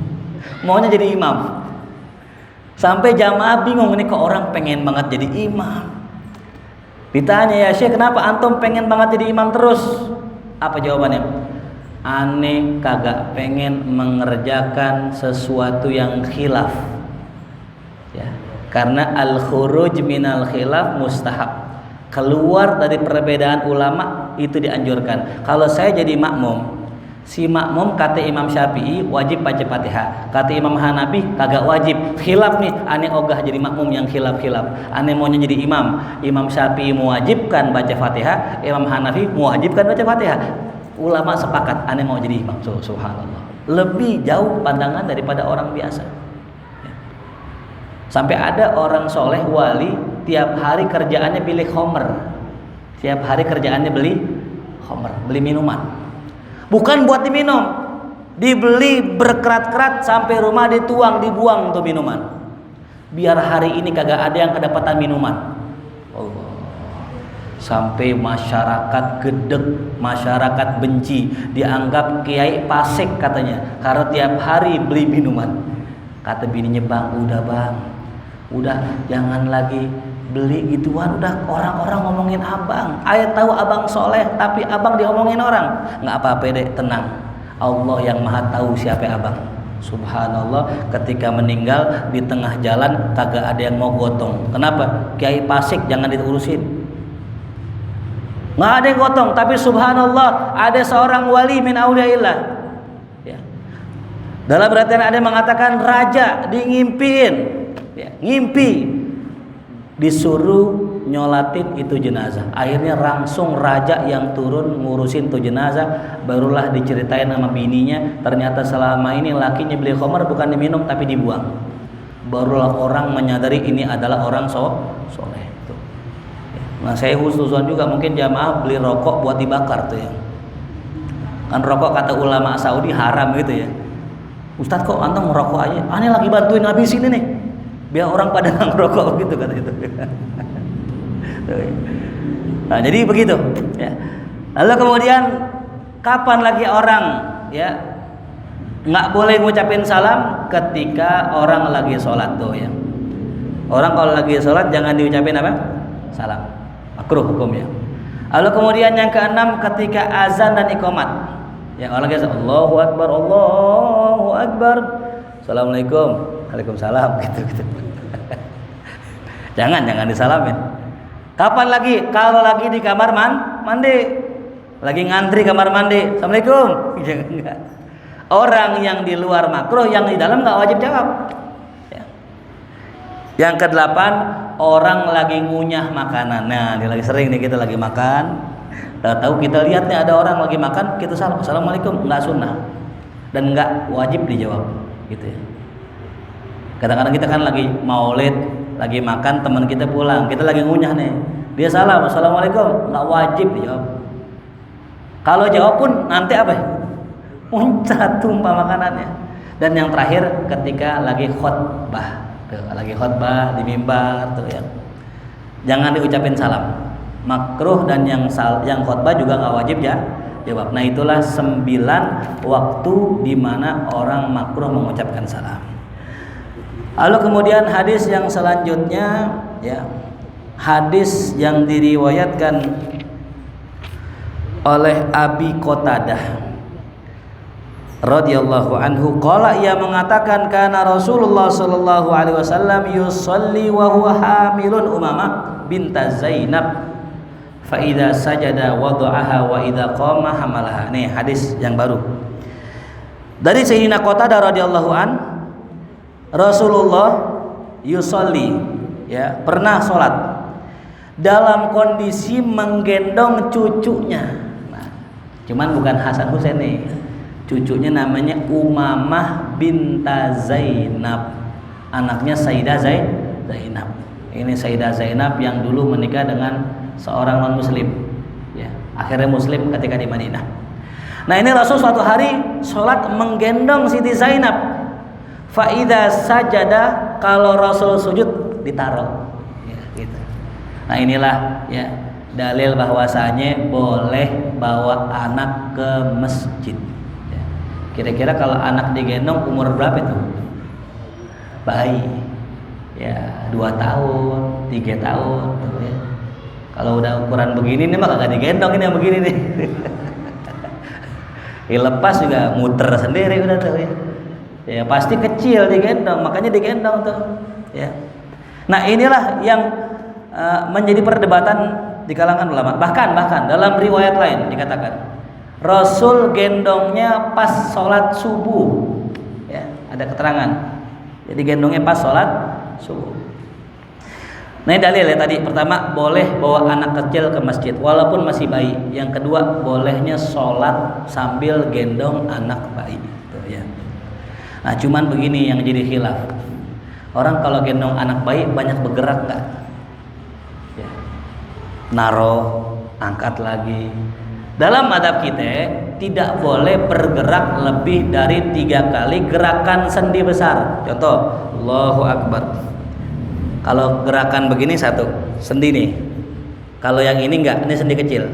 S1: Maunya jadi imam. Sampai jamaah bingung, ini kok orang pengen banget jadi imam. Ditanya, ya Syekh, kenapa antum pengen banget jadi imam terus? Apa jawabannya? Aneh kagak pengen mengerjakan sesuatu yang khilaf. Ya, karena al-khuruj minal khilaf mustahab. Keluar dari perbedaan ulama itu dianjurkan. Kalau saya jadi makmum, si makmum kata Imam Syafi'i wajib baca Fatihah, kata Imam Hanafi kagak wajib. Khilaf nih, aneh ogah jadi makmum yang khilaf-khilaf. Aneh maunya jadi imam. Imam Syafi'i mewajibkan baca Fatihah, Imam Hanafi mewajibkan baca Fatihah. Ulama sepakat, aneh mau jadi imam. Subhanallah. Lebih jauh pandangan daripada orang biasa. Ya. Sampai ada orang soleh wali tiap hari kerjaannya beli khamr. Tiap hari kerjaannya beli khamr, beli minuman. Bukan buat diminum, dibeli berkerat-kerat sampai rumah dituang, dibuang tuh minuman. Biar hari ini kagak ada yang kedapatan minuman. Allah. Sampai masyarakat gedek, masyarakat benci, dianggap kiai fasik katanya, karena tiap hari beli minuman. Kata bininya, bang, udah jangan lagi beli gituan, udah orang-orang ngomongin abang. Ayah tahu abang soleh, tapi abang diomongin orang. Nggak apa-apa deh, tenang. Allah yang maha tahu siapa abang. Subhanallah, ketika meninggal di tengah jalan kagak ada yang mau gotong. Kenapa? Kiai fasik jangan diurusin. Nggak ada yang gotong, tapi subhanallah ada seorang wali min auliyaillah. Ya. Dalam perhatian ada yang mengatakan raja ngimpiin, ya, ngimpi disuruh nyolatin itu jenazah. Akhirnya langsung raja yang turun ngurusin tuh jenazah. Barulah diceritain sama bininya, ternyata selama ini lakinya beli khamar bukan diminum tapi dibuang. Barulah orang menyadari ini adalah orang soleh. Nah, saya husnuzon juga mungkin jamaah beli rokok buat dibakar tuh ya. Kan rokok kata ulama Saudi haram gitu ya. Ustadz kok antum ngerokok aja? Aneh lagi bantuin ngabisin ini nih. Biar orang pada ngerokok gitu kata itu. Nah, jadi begitu ya. Lalu kemudian kapan lagi orang ya nggak boleh ngucapin salam? Ketika orang lagi sholat tuh ya. Orang kalau lagi sholat jangan diucapin apa? Salam. Makruh hukumnya. Lalu kemudian yang keenam ketika azan dan iqamat. Yang orang biasa Allahu Akbar, Allahu Akbar. Assalamualaikum. Waalaikumsalam gitu. Jangan disalamin. Kapan lagi? Kalau lagi di kamar mandi. Lagi ngantri kamar mandi. Assalamualaikum. Enggak. Orang yang di luar makruh, yang di dalam enggak wajib jawab. Ya. Yang kedelapan, orang lagi ngunyah makanan. Nah, ini lagi sering nih kita lagi makan. Tahu kita lihat nih ada orang lagi makan, kita salam. Assalamualaikum, enggak sunnah. Dan enggak wajib dijawab gitu ya. Kadang-kadang kita kan lagi maulid, lagi makan, teman kita pulang, kita lagi ngunyah nih, dia salam, assalamualaikum, nggak wajib dijawab. Kalau jawab pun nanti apa? Muncrat tumpah makanannya. Dan yang terakhir ketika lagi khutbah, lagi khutbah di mimbar tuh ya, jangan diucapin salam, makruh, dan yang khutbah juga nggak wajib ya jawab. Nah itulah 9 waktu di mana orang makruh mengucapkan salam. Lalu kemudian hadis yang selanjutnya ya, hadis yang diriwayatkan oleh Abi Qatadah radhiyallahu anhu, qala, ia mengatakan, kana Rasulullah sallallahu alaihi wasallam yusalli wa huwa hamilun Umamah binta Zainab fa idza sajada wada'aha wa idza qama hamalaha. Nih hadis yang baru dari Sayyidina Qatadah radhiyallahu an, Rasulullah yusolli ya, pernah sholat dalam kondisi menggendong cucunya. Nah, cuman bukan Hasan Husain nih, cucunya namanya Umamah binta Zainab, anaknya Sayyidah Zainab. Ini Sayyidah Zainab yang dulu menikah dengan seorang non muslim ya, akhirnya muslim ketika di Madinah. Nah ini Rasul suatu hari sholat menggendong Siti Zainab. Faida sajada, kalau Rasul sujud ditaruh ya, gitu. Nah inilah ya dalil bahwasanya boleh bawa anak ke masjid ya. Kira-kira kalau anak digendong umur berapa itu? Bayi ya, 2 tahun 3 tahun tuh, ya. Kalau udah ukuran begini nih mah kagak digendong, ini yang begini nih. Lepas juga muter sendiri udah tuh ya. Ya pasti kecil digendong, makanya digendong tuh ya. Nah inilah yang menjadi perdebatan di kalangan ulama. Bahkan dalam riwayat lain dikatakan Rasul gendongnya pas sholat subuh ya, ada keterangan jadi gendongnya pas sholat subuh. Nah ini dalil ya tadi, pertama boleh bawa anak kecil ke masjid walaupun masih bayi. Yang kedua bolehnya sholat sambil gendong anak bayi tuh ya. Nah cuman begini yang jadi khilaf, orang kalau gendong anak bayi banyak bergerak nggak? Ya. Naruh, angkat lagi. Dalam adab kita tidak boleh bergerak lebih dari 3 kali gerakan sendi besar. Contoh, Allahu Akbar. Kalau gerakan begini 1 sendi nih. Kalau yang ini enggak, ini sendi kecil.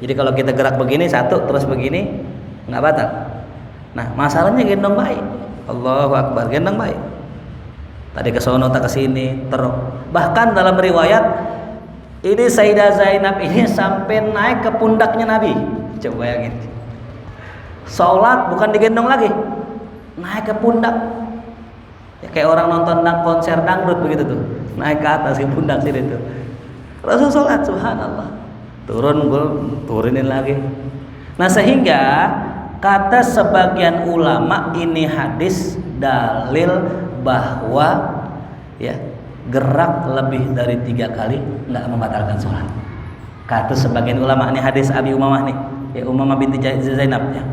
S1: Jadi kalau kita gerak begini 1 terus begini nggak batal. Nah masalahnya gendong bayi. Allahu Akbar, gendong bayi. Tadi ke sono tak ke sini terus. Bahkan dalam riwayat ini Sayyidah Zainab ini sampai naik ke pundaknya Nabi. Coba bayangin. Salat bukan digendong lagi, naik ke pundak. Ya, kayak orang nonton konser dangdut begitu tuh. Naik ke atas ke pundak sini tuh. Rasul salat, subhanallah. Turun, gue turunin lagi. Nah sehingga kata sebagian ulama ini hadis dalil bahwa ya gerak lebih dari 3 kali nggak membatalkan sholat. Kata sebagian ulama, ini hadis Abi Umamah nih, ya Umamah binti Zainab ya.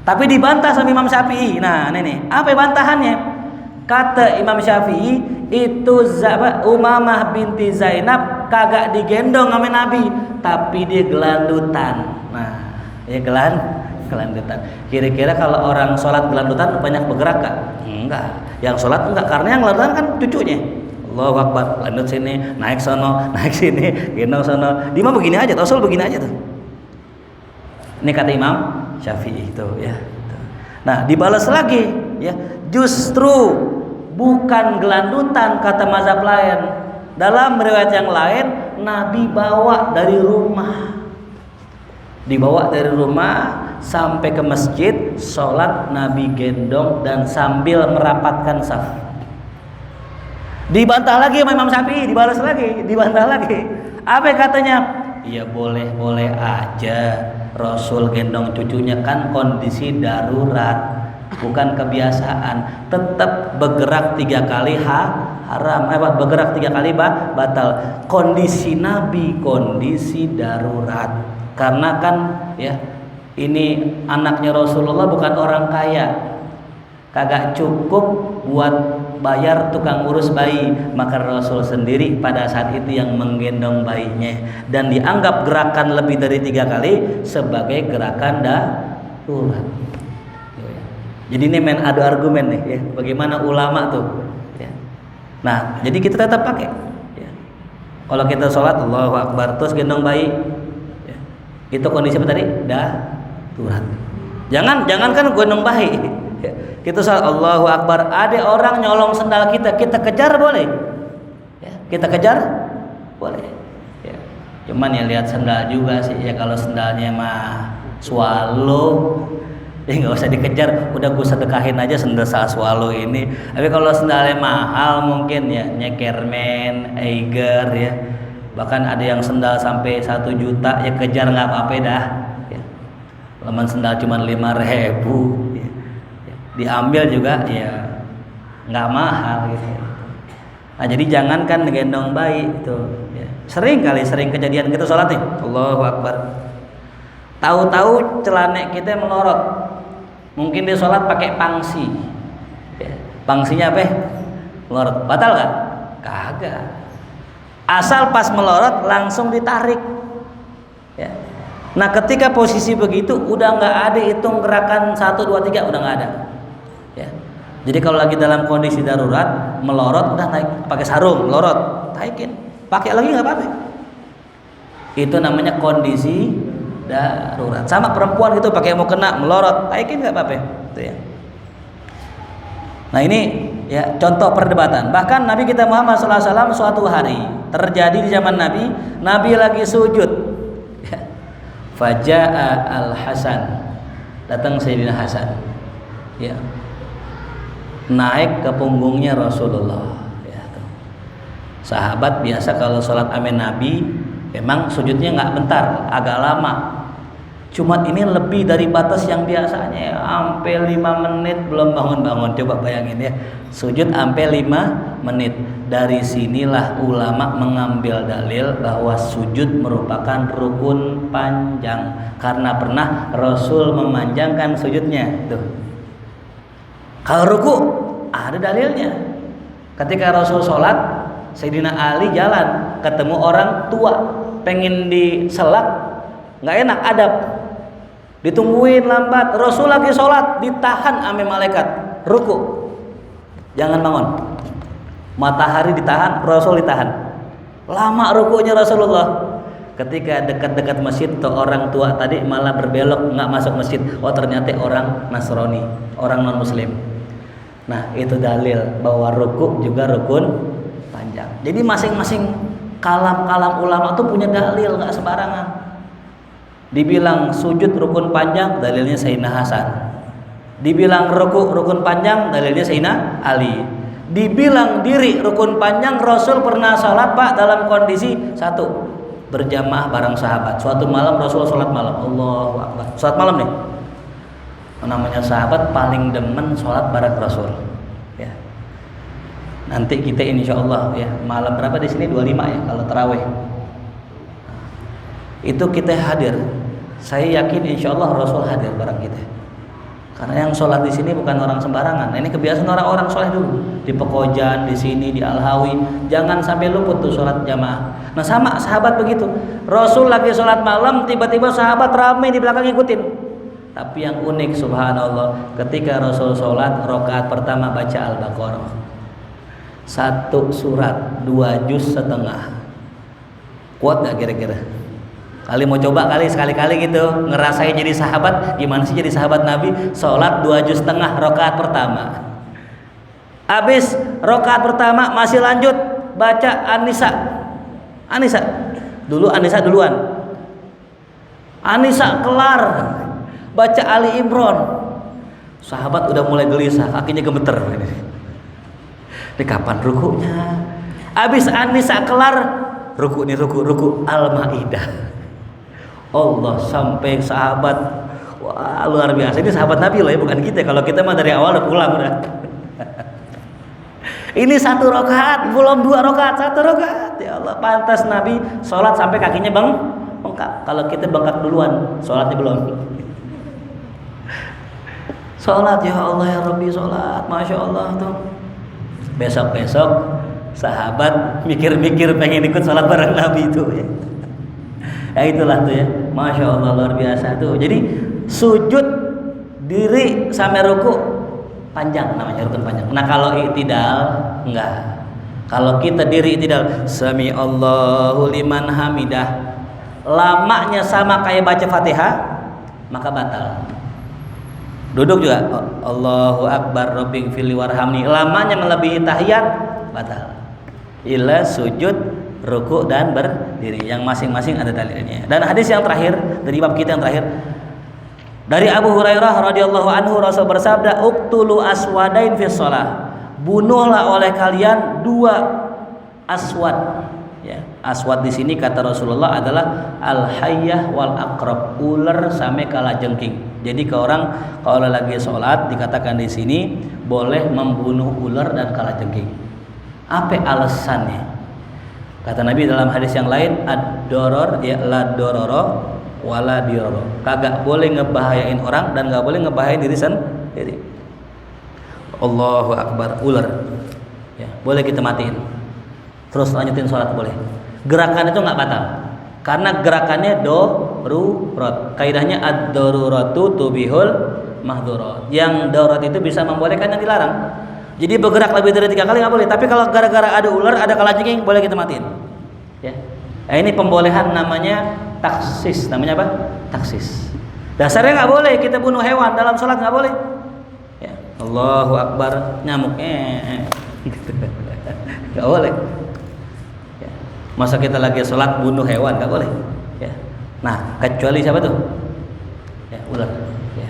S1: Tapi dibantah sama Imam Syafi'i. Nah ini nih, apa bantahannya? Kata Imam Syafi'i itu Umamah binti Zainab kagak digendong sama Nabi, tapi dia gelandutan. Nah ya gelandutan. Kira-kira kalau orang sholat gelandutan banyak bergerak gak? Enggak. Yang sholat enggak, karena yang gelandutan kan cucunya. Allahu Akbar, gelandut sini, naik sono, naik sini, gendong sono. Dia mah begini aja, Rasul begini aja tuh. Ini kata Imam Syafi'i itu ya. Nah dibalas lagi ya, justru bukan gelandutan kata mazhab lain. Dalam riwayat yang lain Nabi bawa dari rumah. Dibawa dari rumah sampai ke masjid, sholat Nabi gendong dan sambil merapatkan saf. Dibantah lagi sama Imam Syafi'i, dibalas lagi, dibantah lagi. Apa katanya? Ya boleh-boleh aja Rasul gendong cucunya, kan kondisi darurat, bukan kebiasaan. Tetap bergerak 3 kali haram, bergerak 3 kali batal. Kondisi Nabi kondisi darurat. Karena kan ya ini anaknya Rasulullah bukan orang kaya, kagak cukup buat bayar tukang urus bayi, maka Rasul sendiri pada saat itu yang menggendong bayinya, dan dianggap gerakan lebih dari 3 kali sebagai gerakan darurat. Jadi ini main adu argumen nih ya, bagaimana ulama tuh ya. Nah jadi kita tetap pakai ya. Kalau kita sholat Allahu Akbar terus gendong bayi ya, itu kondisi apa tadi? Darurat. Jangankan gendong bayi ya. Kita sholat Allahu Akbar, ada orang nyolong sendal kita kejar boleh ya, kita kejar boleh ya. Cuman ya lihat sendal juga sih ya, kalau sendalnya mah swallow ya nggak usah dikejar, udah gue sedekahin aja sendal swallow ini. Tapi kalau sendalnya mahal mungkin ya Nyekerman, Eiger ya, bahkan ada yang sendal sampai 1 juta ya, kejar nggak apa-apa dah ya. Leman sendal cuma 5.000 ya. Diambil juga ya nggak mahal gitu. Nah jadi jangankan gendong bayi itu ya. Sering kejadian kita sholat nih Allahu Akbar, tahu-tahu celana kita melorot. Mungkin dia sholat pakai pangsi ya. Pangsinya apa? Melorot, batal gak? Kagak. Asal pas melorot langsung ditarik ya. Nah ketika posisi begitu udah nggak ada hitung gerakan 1, 2, 3, udah nggak ada ya. Jadi kalau lagi dalam kondisi darurat melorot, udah naik pakai sarung melorot, taikin, pakai lagi nggak apa-apa. Itu namanya kondisi darurat. Sama perempuan gitu pakai mau kena melorot, taikin nggak apa-apa itu ya. Nah ini ya contoh perdebatan. Bahkan Nabi kita Muhammad SAW suatu hari terjadi di zaman Nabi lagi sujud ya. Faja'a al-Hasan, datang Sayyidina Hasan ya, naik ke punggungnya Rasulullah ya. Sahabat biasa kalau sholat amin Nabi memang sujudnya nggak bentar, agak lama. Cuma ini lebih dari batas yang biasanya ya, sampai 5 menit belum bangun-bangun. Coba bayangin ya, sujud sampai 5 menit. Dari sinilah ulama mengambil dalil bahwa sujud merupakan rukun panjang, karena pernah Rasul memanjangkan sujudnya. Tuh. Kalau ruku ada dalilnya. Ketika Rasul sholat, Sayyidina Ali jalan, ketemu orang tua, pengen diselak, nggak enak adab, ditungguin lambat. Rasul lagi sholat, ditahan ame malaikat, ruku, jangan bangun. Matahari ditahan, Rasul ditahan, lama rukunya Rasulullah. Ketika dekat-dekat masjid, tuh orang tua tadi malah berbelok, nggak masuk masjid. Oh ternyata orang Nasrani, orang non Muslim. Nah itu dalil bahwa ruku juga rukun panjang. Jadi masing-masing kalam-kalam ulama tuh punya dalil, nggak sembarangan. Dibilang sujud rukun panjang, dalilnya Sayyidina Hasan. Dibilang ruku rukun panjang, dalilnya Sayyidina Ali. Dibilang diri rukun panjang, Rasul pernah sholat Pak dalam kondisi 1, berjamaah bareng sahabat. Suatu malam Rasul sholat malam, Allahu Akbar, sholat malam nih. Namanya sahabat paling demen sholat bareng Rasul ya. Nanti kita insya Allah ya, malam berapa di sini 25 ya kalau tarawih, itu kita hadir. Saya yakin insya Allah Rasul hadir bareng kita, karena yang sholat di sini bukan orang sembarangan. Nah, ini kebiasaan orang-orang soleh dulu di Pekojan, di sini di Al-Hawi, jangan sampai luput tuh sholat jamaah. Nah sama sahabat begitu, Rasul lagi sholat malam, tiba-tiba sahabat ramai di belakang ngikutin. Tapi yang unik subhanallah, ketika Rasul sholat rakaat pertama baca Al-Baqarah 1 surat 2 juz setengah. Kuat gak kira-kira? Kali mau coba kali sekali-kali gitu, ngerasain jadi sahabat. Gimana sih jadi sahabat Nabi? Sholat 2 juz setengah rakaat pertama. Habis rakaat pertama masih lanjut baca An-Nisa. An-Nisa duluan. Anissa kelar baca Ali Imran, sahabat udah mulai gelisah, kakinya gemeter. Ini kapan rukunya? Abis Anissa kelar, ruku Al-Maidah. Allah, sampai sahabat, wah luar biasa. Ini sahabat Nabi loh ya, bukan kita. Kalau kita mah dari awal udah pulang udah. Ini 1 rakaat, belum 2 rakaat, 1 rakaat. Ya Allah, pantas Nabi sholat sampai kakinya bengkak. Kalau kita bengkak duluan, sholatnya belum. Sholat ya Allah ya Rabbi, sholat, masya Allah tuh. Besok sahabat mikir-mikir pengen ikut sholat bareng Nabi itu ya. Ya itulah tuh ya, masya Allah luar biasa tuh. Jadi sujud diri sampai ruku panjang, namanya rukun panjang. Nah kalau i'tidal enggak. Kalau kita diri i'tidal, sami Allahu liman hamidah, lamanya sama kayak baca Fatihah, maka batal. Duduk juga, Allahu akbar rabbighfirli warhamni, lamanya melebihi tahiyat, batal. Illa sujud, ruku dan berdiri, yang masing-masing ada dalilnya. Dan hadis yang terakhir dari bab kita yang terakhir, dari Abu Hurairah radhiyallahu anhu, Rasul bersabda, uqtulu aswadain fi shalah, bunuhlah oleh kalian 2 aswad. Ya, aswad di sini kata Rasulullah adalah al-hayyah wal aqrab, ular sama kalajengking. Jadi ke orang kalau lagi sholat dikatakan di sini boleh membunuh ular dan kalajengking. Apa alasannya? Kata Nabi dalam hadis yang lain, ad-doror ya la dororo wala diroro. Kagak boleh ngebahayain orang dan gak boleh ngebahayain diri sendiri. Allahu akbar, ular. Ya, boleh kita matiin. Terus lanjutin sholat boleh. Gerakan itu nggak batal, karena gerakannya darurat. Kaidahnya ad-daruratu tubihul mahdhurat. Yang darurat itu bisa membolehkan yang dilarang. Jadi bergerak lebih dari 3 kali nggak boleh. Tapi kalau gara-gara ada ular, ada kalajengking, boleh kita matiin. Ya. Nah, ini pembolehan namanya taksis. Namanya apa? Taksis. Dasarnya nggak boleh kita bunuh hewan dalam sholat, nggak boleh. Ya. Allahu akbar, nyamuk. Nggak boleh. Ya. Masa kita lagi sholat bunuh hewan, nggak boleh. Ya. Nah, kecuali siapa tuh? Ya, ular. Ya.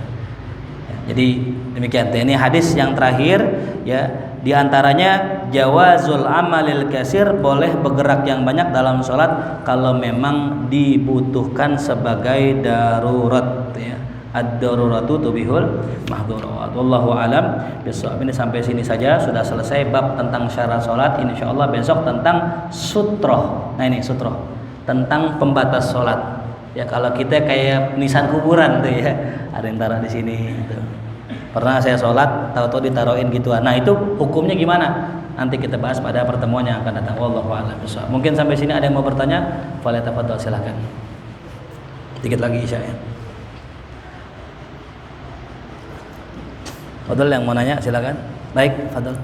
S1: Ya. Jadi demikian. Ini hadis yang terakhir ya. Di antaranya jawazul amalil kasir, boleh bergerak yang banyak dalam sholat kalau memang dibutuhkan sebagai darurat ya. Ad-daruratu tubihul mahdhurat. Wallahu alam bisawab. Ini sampai sini saja, sudah selesai bab tentang syarat sholat. Insyaallah besok tentang sutroh. Nah ini sutroh tentang pembatas sholat. Ya kalau kita kayak nisan kuburan tuh ya, ada yang taruh di sini. Tuh. Pernah saya sholat, tahu-tahu ditaruhin gituan. Nah itu hukumnya gimana? Nanti kita bahas pada pertemuan yang akan datang. Wallahu a'lam bishawab. Mungkin sampai sini ada yang mau bertanya? Falyatafadhal, silakan. Dikit lagi isya ya. Fadhal yang mau nanya silakan. Baik, Fadhal.